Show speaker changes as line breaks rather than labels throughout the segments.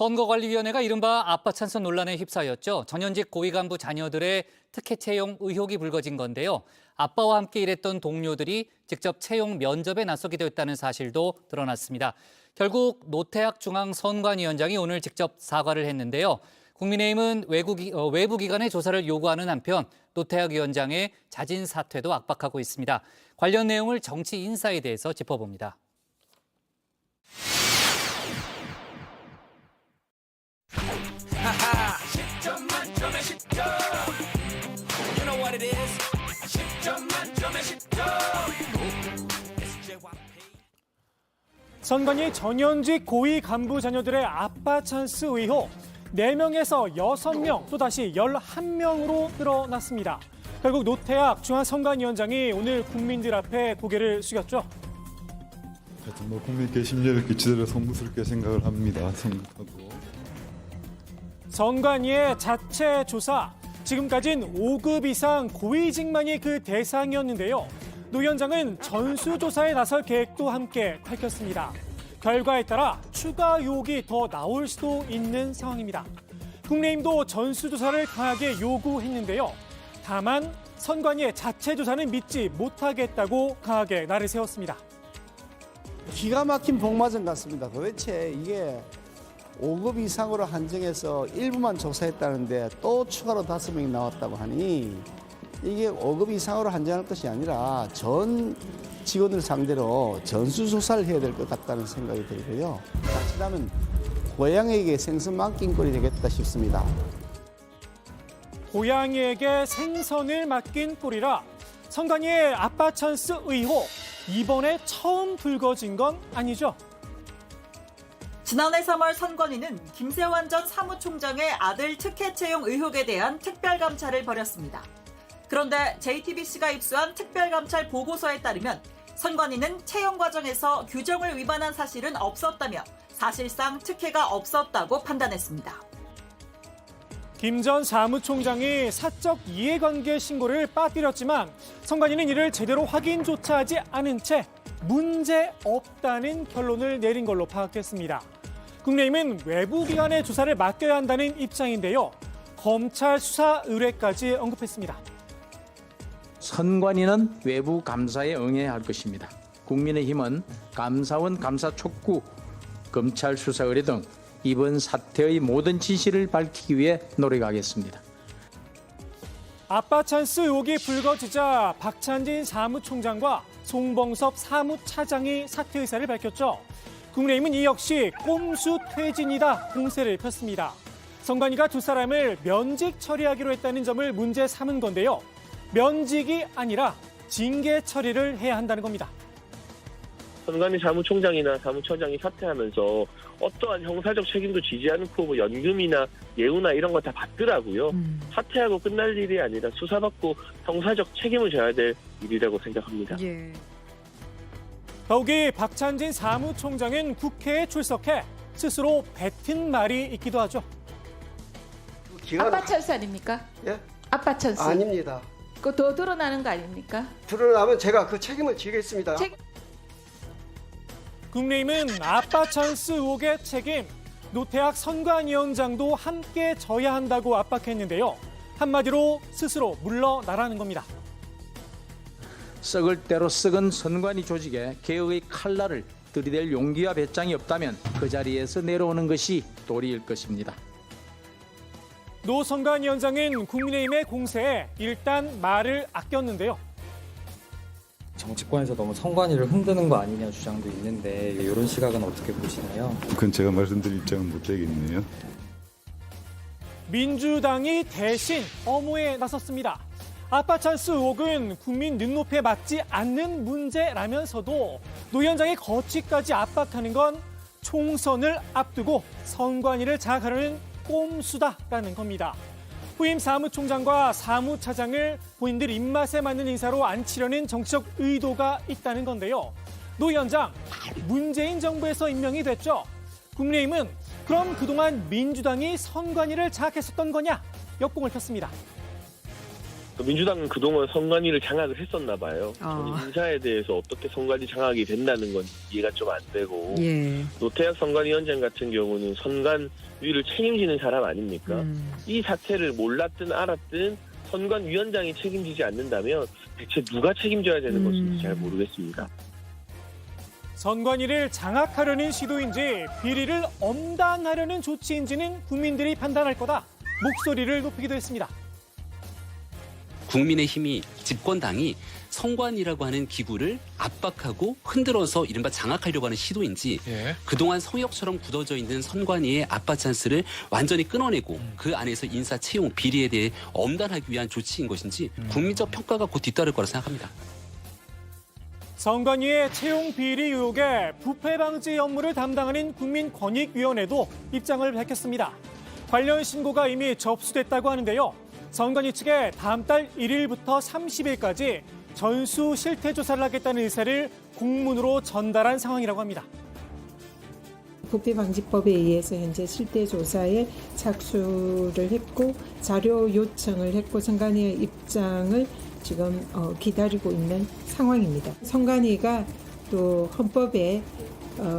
선거관리위원회가 이른바 아빠 찬스 논란에 휩싸였죠. 전현직 고위 간부 자녀들의 특혜 채용 의혹이 불거진 건데요. 아빠와 함께 일했던 동료들이 직접 채용 면접에 나서기도 했다는 사실도 드러났습니다. 결국 노태학 중앙선관위원장이 오늘 직접 사과를 했는데요. 국민의힘은 외부 기관의 조사를 요구하는 한편 노태학 위원장의 자진 사퇴도 압박하고 있습니다. 관련 내용을 정치 인사에 대해서 짚어봅니다.
선관위 전현직 고위 간부 자녀들의 아빠 찬스 의혹 4명에서 6명 또다시 11명으로 늘어났습니다. 결국 노태학 중앙선관위원장이 오늘 국민들 앞에 고개를 숙였죠.
하여튼 국민께 심려를 끼치도록 송구스럽게 생각을 합니다. 생각하고.
선관위의 자체 조사, 지금까지는 5급 이상 고위직만이 그 대상이었는데요. 노 위원장은 전수조사에 나설 계획도 함께 밝혔습니다. 결과에 따라 추가 의혹이 더 나올 수도 있는 상황입니다. 국민의힘도 전수조사를 강하게 요구했는데요. 다만 선관위의 자체 조사는 믿지 못하겠다고 강하게 날을 세웠습니다.
기가 막힌 복마전 같습니다. 도대체 이게 5급 이상으로 한정해서 일부만 조사했다는데 또 추가로 5명이 나왔다고 하니 이게 5급 이상으로 한정할 것이 아니라 전 직원들 상대로 전수조사를 해야 될 것 같다는 생각이 들고요. 자칫하면 고양이에게 생선 맡긴 꼴이 되겠다 싶습니다.
고양이에게 생선을 맡긴 꼴이라 선관위의 아빠 찬스 의혹, 이번에 처음 불거진 건 아니죠.
지난해 3월 선관위는 김세환 전 사무총장의 아들 특혜 채용 의혹에 대한 특별감찰을 벌였습니다. 그런데 JTBC가 입수한 특별감찰 보고서에 따르면 선관위는 채용 과정에서 규정을 위반한 사실은 없었다며 사실상 특혜가 없었다고 판단했습니다.
김 전 사무총장이 사적 이해관계 신고를 빠뜨렸지만 선관위는 이를 제대로 확인조차 하지 않은 채 문제 없다는 결론을 내린 걸로 파악됐습니다. 국민의힘은 외부 기관의 조사를 맡겨야 한다는 입장인데요. 검찰 수사 의뢰까지 언급했습니다.
선관위는 외부 감사에 응해야 할 것입니다. 국민의힘은 감사원 감사 촉구, 검찰 수사 의뢰 등 이번 사태의 모든 진실을 밝히기 위해 노력하겠습니다.
아빠 찬스 의혹이 불거지자 박찬진 사무총장과 송봉섭 사무차장이 사퇴 의사를 밝혔죠. 국민의힘은 이 역시 꼼수 퇴진이다 공세를 폈습니다. 선관위가 두 사람을 면직 처리하기로 했다는 점을 문제 삼은 건데요. 면직이 아니라 징계 처리를 해야 한다는 겁니다.
선관위 사무총장이나 사무처장이 사퇴하면서 어떠한 형사적 책임도 지지 않고 뭐 연금이나 예우나 이런 거 다 받더라고요. 사퇴하고 끝날 일이 아니라 수사받고 형사적 책임을 져야 될 일이라고 생각합니다.
예.
더욱이 박찬진 사무총장은 국회에 출석해 스스로 뱉은 말이 있기도 하죠.
아빠 찬스 아닙니까?
예?
아빠 찬스.
아닙니다.
그거 더 드러나는 거 아닙니까?
드러나면 제가 그 책임을 지겠습니다.
국민의힘은 아빠 찬스 의혹의 책임, 노태학 선관위원장도 함께 져야 한다고 압박했는데요. 한마디로 스스로 물러나라는 겁니다.
썩을 대로 썩은 선관위 조직에 개혁의 칼날을 들이댈 용기와 배짱이 없다면 그 자리에서 내려오는 것이 도리일 것입니다.
노 선관위원장은 국민의힘의 공세에 일단 말을 아꼈는데요.
정치권에서 너무 선관위를 흔드는 거 아니냐 주장도 있는데 이런 시각은 어떻게 보시나요?
그건 제가 말씀드릴 입장은 못 되겠네요.
민주당이 대신 엄호에 나섰습니다. 아빠 찬스 의혹은 국민 눈높이에 맞지 않는 문제라면서도 노 위원장의 거취까지 압박하는 건 총선을 앞두고 선관위를 장악하려는 꼼수다라는 겁니다. 후임 사무총장과 사무차장을 본인들 입맛에 맞는 인사로 앉히려는 정치적 의도가 있다는 건데요. 노 위원장, 문재인 정부에서 임명이 됐죠. 국민의힘은 그럼 그동안 민주당이 선관위를 장악했었던 거냐? 역공을 폈습니다.
민주당은 그동안 선관위를 장악을 했었나 봐요. 저는 인사에 대해서 어떻게 선관위 장악이 된다는 건 이해가 좀 안 되고 노태학 선관위원장 같은 경우는 선관위를 책임지는 사람 아닙니까? 이 사태를 몰랐든 알았든 선관위원장이 책임지지 않는다면 대체 누가 책임져야 되는 것인지 잘 모르겠습니다.
선관위를 장악하려는 시도인지 비리를 엄단하려는 조치인지는 국민들이 판단할 거다. 목소리를 높이기도 했습니다.
국민의힘이 집권당이 선관위라고 하는 기구를 압박하고 흔들어서 이른바 장악하려고 하는 시도인지 그동안 성역처럼 굳어져 있는 선관위의 아빠 찬스를 완전히 끊어내고 그 안에서 인사 채용 비리에 대해 엄단하기 위한 조치인 것인지 국민적 평가가 곧 뒤따를 거라 생각합니다.
선관위의 채용 비리 의혹에 부패 방지 업무를 담당하는 국민권익위원회도 입장을 밝혔습니다. 관련 신고가 이미 접수됐다고 하는데요. 선관위 측에 다음 달 1일부터 30일까지 전수 실태 조사를 하겠다는 의사를 공문으로 전달한 상황이라고 합니다.
부패방지법에 의해서 현재 실태조사에 착수를 했고 자료 요청을 했고 선관위의 입장을 지금 기다리고 있는 상황입니다. 선관위가 또 헌법에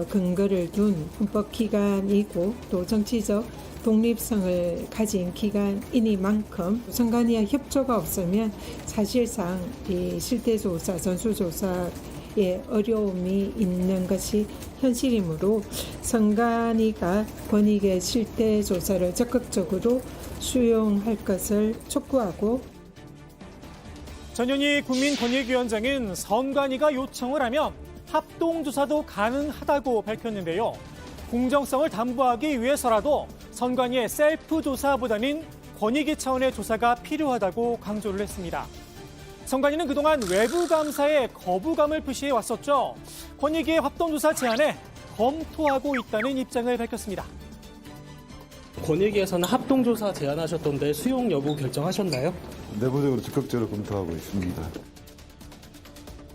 근거를 둔 헌법기관이고 또 정치적 독립성을 가진 기관이니만큼 선관위와 협조가 없으면 사실상 이 실태조사, 전수조사에 어려움이 있는 것이 현실이므로 선관위가 권익의 실태조사를 적극적으로 수용할 것을 촉구하고
전현희 국민권익위원장은 선관위가 요청을 하면 합동조사도 가능하다고 밝혔는데요. 공정성을 담보하기 위해서라도 선관위의 셀프 조사보다는 권익위 차원의 조사가 필요하다고 강조를 했습니다. 선관위는 그동안 외부 감사에 거부감을 표시해 왔었죠. 권익위의 합동조사 제안에 검토하고 있다는 입장을 밝혔습니다.
권익위에서는 합동조사 제안하셨던데 수용 여부 결정하셨나요?
내부적으로 적극적으로 검토하고 있습니다.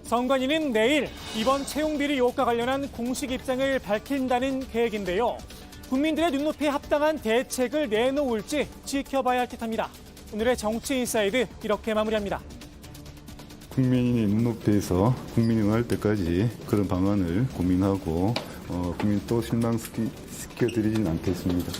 선관위는 내일 이번 채용비리 의혹과 관련한 공식 입장을 밝힌다는 계획인데요. 국민들의 눈높이에 합당한 대책을 내놓을지 지켜봐야 할 듯합니다. 오늘의 정치인사이드 이렇게 마무리합니다.
국민이 눈높이에서 국민이 원할 때까지 그런 방안을 고민하고 국민 또 실망시켜드리진 않겠습니다.